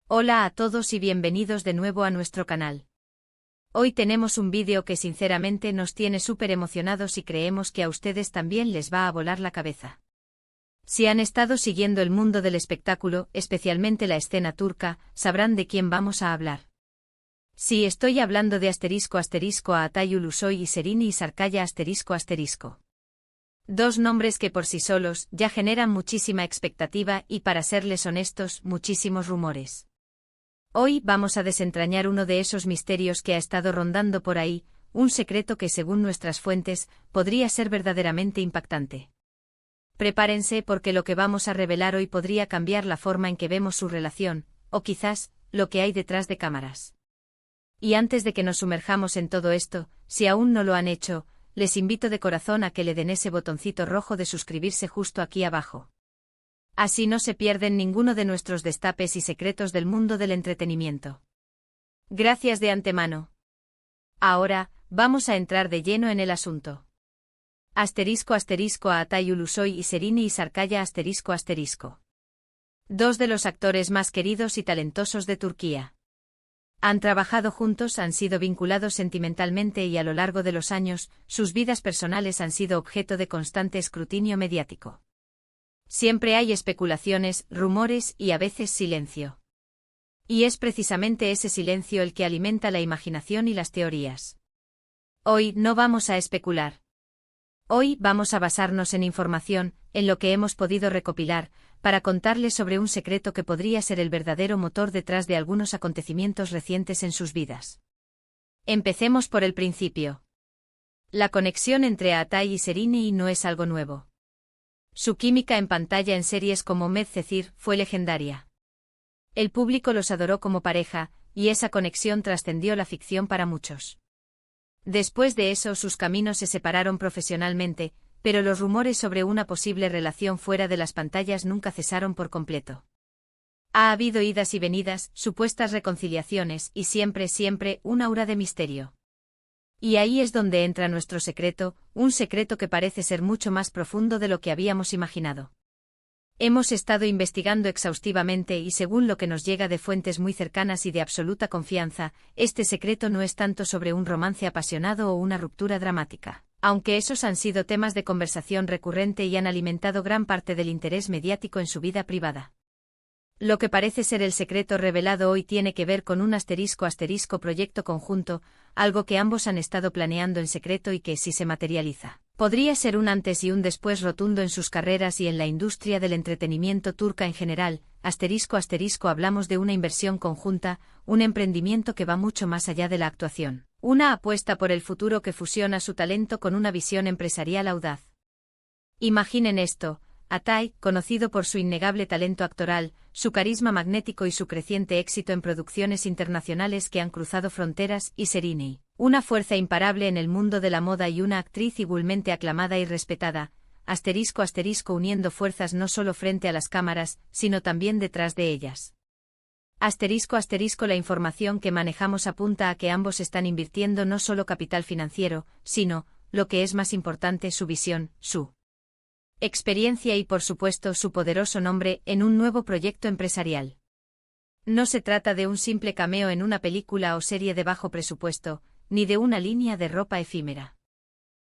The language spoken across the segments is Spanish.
Hola a todos y bienvenidos de nuevo a nuestro canal. Hoy tenemos un vídeo que sinceramente nos tiene súper emocionados y creemos que a ustedes también les va a volar la cabeza. Si han estado siguiendo el mundo del espectáculo, especialmente la escena turca, sabrán de quién vamos a hablar. Sí, estoy hablando de ** Atay Ulusoy y Serini Sarkaya ***. Dos nombres que por sí solos ya generan muchísima expectativa y, para serles honestos, muchísimos rumores. Hoy vamos a desentrañar uno de esos misterios que ha estado rondando por ahí, un secreto que según nuestras fuentes, podría ser verdaderamente impactante. Prepárense porque lo que vamos a revelar hoy podría cambiar la forma en que vemos su relación, o quizás, lo que hay detrás de cámaras. Y antes de que nos sumerjamos en todo esto, si aún no lo han hecho, les invito de corazón a que le den ese botoncito rojo de suscribirse justo aquí abajo. Así no se pierden ninguno de nuestros destapes y secretos del mundo del entretenimiento. Gracias de antemano. Ahora, vamos a entrar de lleno en el asunto. ** Atay Ulusoy y Serini Sarkaya ***. Dos de los actores más queridos y talentosos de Turquía. Han trabajado juntos, han sido vinculados sentimentalmente y a lo largo de los años, sus vidas personales han sido objeto de constante escrutinio mediático. Siempre hay especulaciones, rumores y a veces silencio. Y es precisamente ese silencio el que alimenta la imaginación y las teorías. Hoy no vamos a especular. Hoy vamos a basarnos en información, en lo que hemos podido recopilar, para contarles sobre un secreto que podría ser el verdadero motor detrás de algunos acontecimientos recientes en sus vidas. Empecemos por el principio. La conexión entre Atay y Serini no es algo nuevo. Su química en pantalla en series como Medcezir fue legendaria. El público los adoró como pareja, y esa conexión trascendió la ficción para muchos. Después de eso sus caminos se separaron profesionalmente, pero los rumores sobre una posible relación fuera de las pantallas nunca cesaron por completo. Ha habido idas y venidas, supuestas reconciliaciones y siempre un aura de misterio. Y ahí es donde entra nuestro secreto, un secreto que parece ser mucho más profundo de lo que habíamos imaginado. Hemos estado investigando exhaustivamente y según lo que nos llega de fuentes muy cercanas y de absoluta confianza, este secreto no es tanto sobre un romance apasionado o una ruptura dramática, aunque esos han sido temas de conversación recurrente y han alimentado gran parte del interés mediático en su vida privada. Lo que parece ser el secreto revelado hoy tiene que ver con un ** proyecto conjunto, algo que ambos han estado planeando en secreto y que, si se materializa, podría ser un antes y un después rotundo en sus carreras y en la industria del entretenimiento turca en general. ** Hablamos de una inversión conjunta, un emprendimiento que va mucho más allá de la actuación, una apuesta por el futuro que fusiona su talento con una visión empresarial audaz. Imaginen esto. Atay, conocido por su innegable talento actoral, su carisma magnético y su creciente éxito en producciones internacionales que han cruzado fronteras, y Serini, una fuerza imparable en el mundo de la moda y una actriz igualmente aclamada y respetada, ** uniendo fuerzas no solo frente a las cámaras, sino también detrás de ellas. La información que manejamos apunta a que ambos están invirtiendo no solo capital financiero, sino, lo que es más importante, su visión, su experiencia y por supuesto su poderoso nombre en un nuevo proyecto empresarial. No se trata de un simple cameo en una película o serie de bajo presupuesto, ni de una línea de ropa efímera.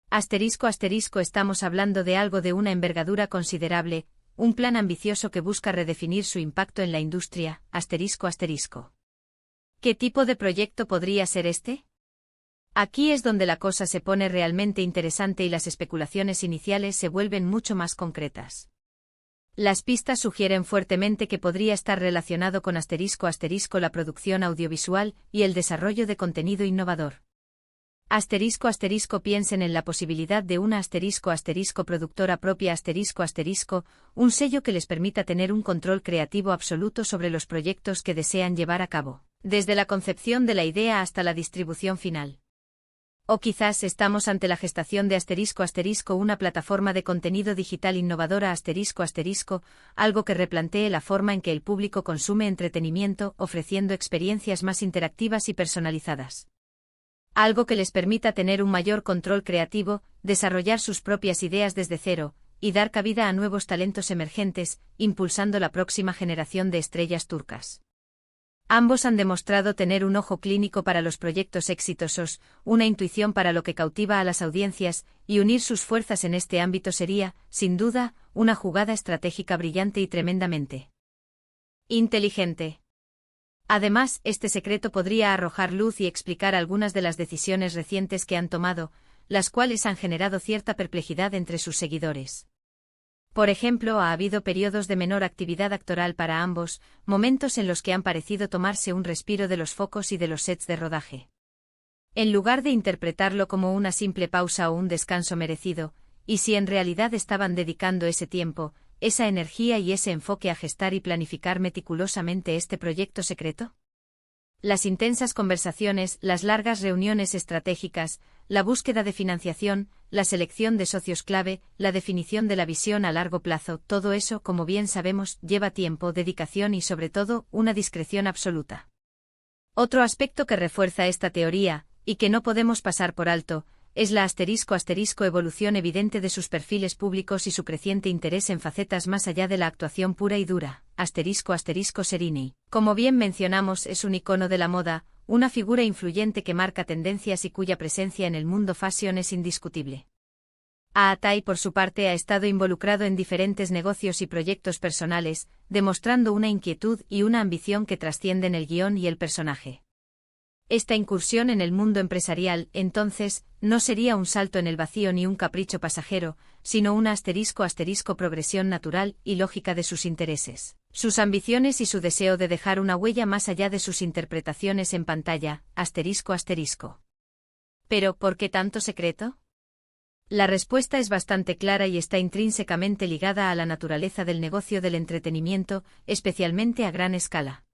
** Estamos hablando de algo de una envergadura considerable, un plan ambicioso que busca redefinir su impacto en la industria. **. ¿Qué tipo de proyecto podría ser este? Aquí es donde la cosa se pone realmente interesante y las especulaciones iniciales se vuelven mucho más concretas. Las pistas sugieren fuertemente que podría estar relacionado con ***, la producción audiovisual y el desarrollo de contenido innovador. ***, piensen en la posibilidad de una ***, productora propia ***, un sello que les permita tener un control creativo absoluto sobre los proyectos que desean llevar a cabo, desde la concepción de la idea hasta la distribución final. O quizás estamos ante la gestación de ***, una plataforma de contenido digital innovadora ***, algo que replantee la forma en que el público consume entretenimiento, ofreciendo experiencias más interactivas y personalizadas. Algo que les permita tener un mayor control creativo, desarrollar sus propias ideas desde cero, y dar cabida a nuevos talentos emergentes, impulsando la próxima generación de estrellas turcas. Ambos han demostrado tener un ojo clínico para los proyectos exitosos, una intuición para lo que cautiva a las audiencias, y unir sus fuerzas en este ámbito sería, sin duda, una jugada estratégica brillante y tremendamente inteligente. Además, este secreto podría arrojar luz y explicar algunas de las decisiones recientes que han tomado, las cuales han generado cierta perplejidad entre sus seguidores. Por ejemplo, ha habido periodos de menor actividad actoral para ambos, momentos en los que han parecido tomarse un respiro de los focos y de los sets de rodaje. En lugar de interpretarlo como una simple pausa o un descanso merecido, y si en realidad estaban dedicando ese tiempo, esa energía y ese enfoque a gestar y planificar meticulosamente este proyecto secreto. Las intensas conversaciones, las largas reuniones estratégicas, la búsqueda de financiación, la selección de socios clave, la definición de la visión a largo plazo, todo eso, como bien sabemos, lleva tiempo, dedicación y sobre todo, una discreción absoluta. Otro aspecto que refuerza esta teoría, y que no podemos pasar por alto, es la evolución evidente de sus perfiles públicos y su creciente interés en facetas más allá de la actuación pura y dura. Serini. Como bien mencionamos, es un icono de la moda, una figura influyente que marca tendencias y cuya presencia en el mundo fashion es indiscutible. Atai, por su parte, ha estado involucrado en diferentes negocios y proyectos personales, demostrando una inquietud y una ambición que trascienden el guión y el personaje. Esta incursión en el mundo empresarial, entonces, no sería un salto en el vacío ni un capricho pasajero, sino una progresión natural y lógica de sus intereses, sus ambiciones y su deseo de dejar una huella más allá de sus interpretaciones en pantalla. Pero, ¿por qué tanto secreto? La respuesta es bastante clara y está intrínsecamente ligada a la naturaleza del negocio del entretenimiento, especialmente a gran escala.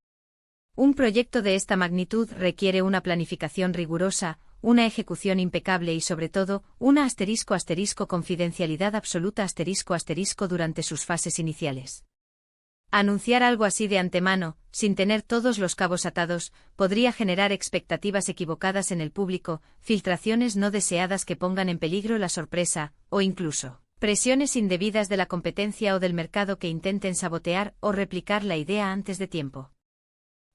Un proyecto de esta magnitud requiere una planificación rigurosa, una ejecución impecable y sobre todo, una confidencialidad absoluta durante sus fases iniciales. Anunciar algo así de antemano, sin tener todos los cabos atados, podría generar expectativas equivocadas en el público, filtraciones no deseadas que pongan en peligro la sorpresa, o incluso presiones indebidas de la competencia o del mercado que intenten sabotear o replicar la idea antes de tiempo.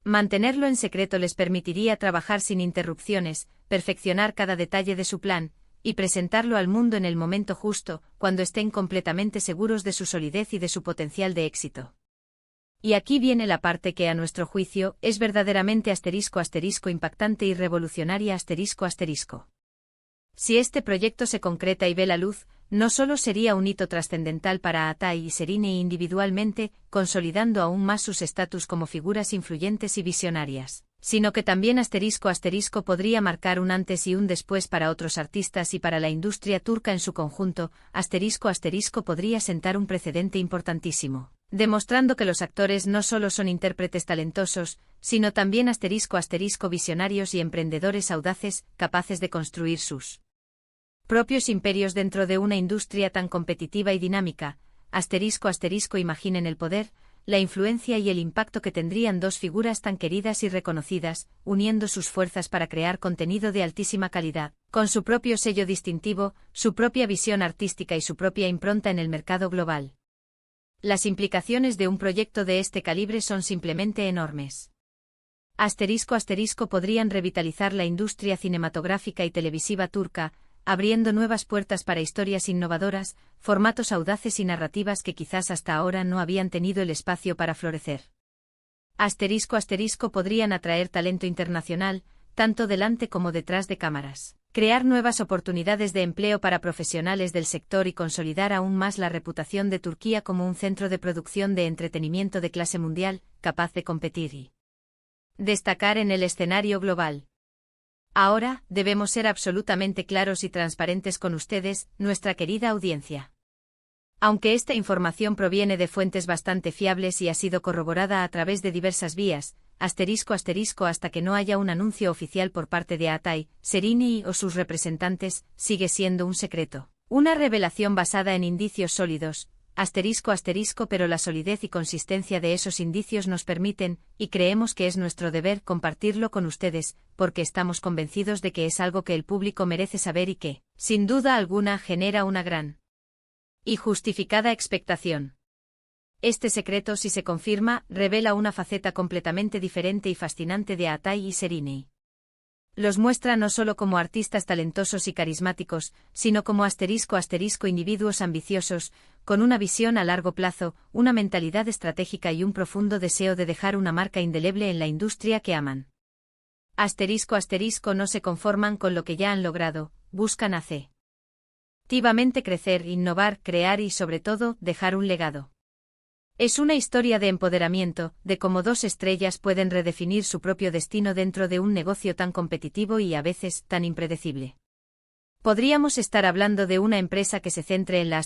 Mantenerlo en secreto les permitiría trabajar sin interrupciones, perfeccionar cada detalle de su plan, y presentarlo al mundo en el momento justo, cuando estén completamente seguros de su solidez y de su potencial de éxito. Y aquí viene la parte que, a nuestro juicio, es verdaderamente impactante y revolucionaria. Si este proyecto se concreta y ve la luz, no solo sería un hito trascendental para Atai y Serini individualmente, consolidando aún más sus estatus como figuras influyentes y visionarias, sino que también podría marcar un antes y un después para otros artistas y para la industria turca en su conjunto. Podría sentar un precedente importantísimo, demostrando que los actores no solo son intérpretes talentosos, sino también visionarios y emprendedores audaces, capaces de construir sus propios imperios dentro de una industria tan competitiva y dinámica. Imaginen el poder, la influencia y el impacto que tendrían dos figuras tan queridas y reconocidas, uniendo sus fuerzas para crear contenido de altísima calidad, con su propio sello distintivo, su propia visión artística y su propia impronta en el mercado global. Las implicaciones de un proyecto de este calibre son simplemente enormes. Podrían revitalizar la industria cinematográfica y televisiva turca, abriendo nuevas puertas para historias innovadoras, formatos audaces y narrativas que quizás hasta ahora no habían tenido el espacio para florecer. Podrían atraer talento internacional, tanto delante como detrás de cámaras, crear nuevas oportunidades de empleo para profesionales del sector y consolidar aún más la reputación de Turquía como un centro de producción de entretenimiento de clase mundial, capaz de competir y destacar en el escenario global. Ahora, debemos ser absolutamente claros y transparentes con ustedes, nuestra querida audiencia. Aunque esta información proviene de fuentes bastante fiables y ha sido corroborada a través de diversas vías, hasta que no haya un anuncio oficial por parte de Atai, Serini o sus representantes, sigue siendo un secreto. Una revelación basada en indicios sólidos, pero la solidez y consistencia de esos indicios nos permiten, y creemos que es nuestro deber compartirlo con ustedes, porque estamos convencidos de que es algo que el público merece saber y que, sin duda alguna, genera una gran y justificada expectación. Este secreto, si se confirma, revela una faceta completamente diferente y fascinante de Atai y Serinei. Los muestra no solo como artistas talentosos y carismáticos, sino como individuos ambiciosos, con una visión a largo plazo, una mentalidad estratégica y un profundo deseo de dejar una marca indeleble en la industria que aman. No se conforman con lo que ya han logrado, buscan activamente crecer, innovar, crear y sobre todo, dejar un legado. Es una historia de empoderamiento, de cómo dos estrellas pueden redefinir su propio destino dentro de un negocio tan competitivo y a veces tan impredecible. Podríamos estar hablando de una empresa que se centre en la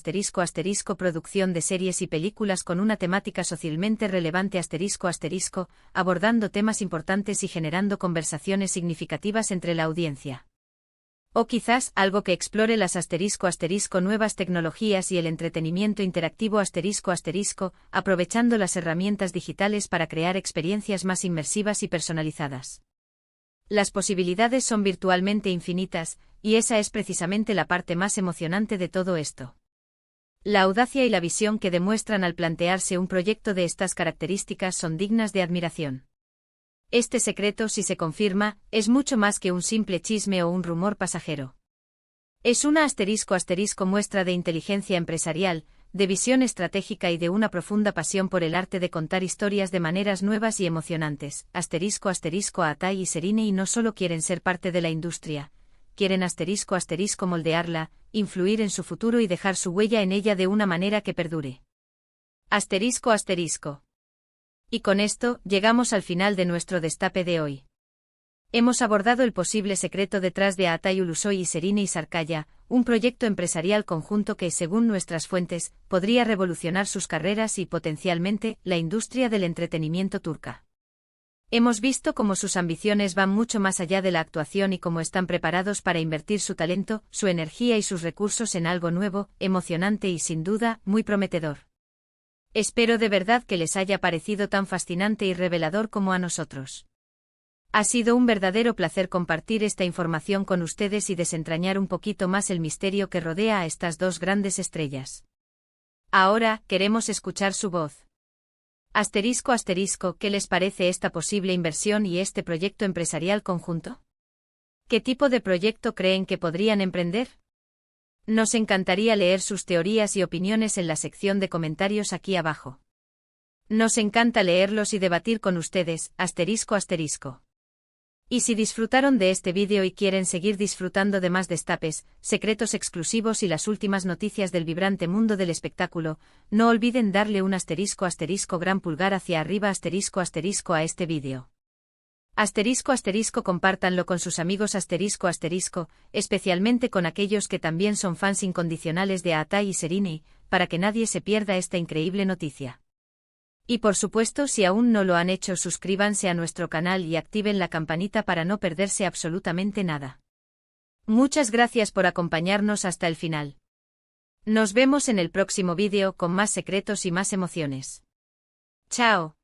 producción de series y películas con una temática socialmente relevante abordando temas importantes y generando conversaciones significativas entre la audiencia. O quizás algo que explore las nuevas tecnologías y el entretenimiento interactivo aprovechando las herramientas digitales para crear experiencias más inmersivas y personalizadas. Las posibilidades son virtualmente infinitas, y esa es precisamente la parte más emocionante de todo esto. La audacia y la visión que demuestran al plantearse un proyecto de estas características son dignas de admiración. Este secreto, si se confirma, es mucho más que un simple chisme o un rumor pasajero. Es una muestra de inteligencia empresarial, de visión estratégica y de una profunda pasión por el arte de contar historias de maneras nuevas y emocionantes. Atai y Serinei no solo quieren ser parte de la industria, quieren moldearla, influir en su futuro y dejar su huella en ella de una manera que perdure. Y con esto, llegamos al final de nuestro destape de hoy. Hemos abordado el posible secreto detrás de Atai Ulusoy y Serinei Sarkaya, un proyecto empresarial conjunto que, según nuestras fuentes, podría revolucionar sus carreras y, potencialmente, la industria del entretenimiento turca. Hemos visto cómo sus ambiciones van mucho más allá de la actuación y cómo están preparados para invertir su talento, su energía y sus recursos en algo nuevo, emocionante y, sin duda, muy prometedor. Espero de verdad que les haya parecido tan fascinante y revelador como a nosotros. Ha sido un verdadero placer compartir esta información con ustedes y desentrañar un poquito más el misterio que rodea a estas dos grandes estrellas. Ahora, queremos escuchar su voz. ¿Qué les parece esta posible inversión y este proyecto empresarial conjunto? ¿Qué tipo de proyecto creen que podrían emprender? Nos encantaría leer sus teorías y opiniones en la sección de comentarios aquí abajo. Nos encanta leerlos y debatir con ustedes. Y si disfrutaron de este vídeo y quieren seguir disfrutando de más destapes, secretos exclusivos y las últimas noticias del vibrante mundo del espectáculo, no olviden darle un gran pulgar hacia arriba a este vídeo. Compártanlo con sus amigos especialmente con aquellos que también son fans incondicionales de Atai y Serinei, para que nadie se pierda esta increíble noticia. Y por supuesto, si aún no lo han hecho, suscríbanse a nuestro canal y activen la campanita para no perderse absolutamente nada. Muchas gracias por acompañarnos hasta el final. Nos vemos en el próximo vídeo con más secretos y más emociones. ¡Chao!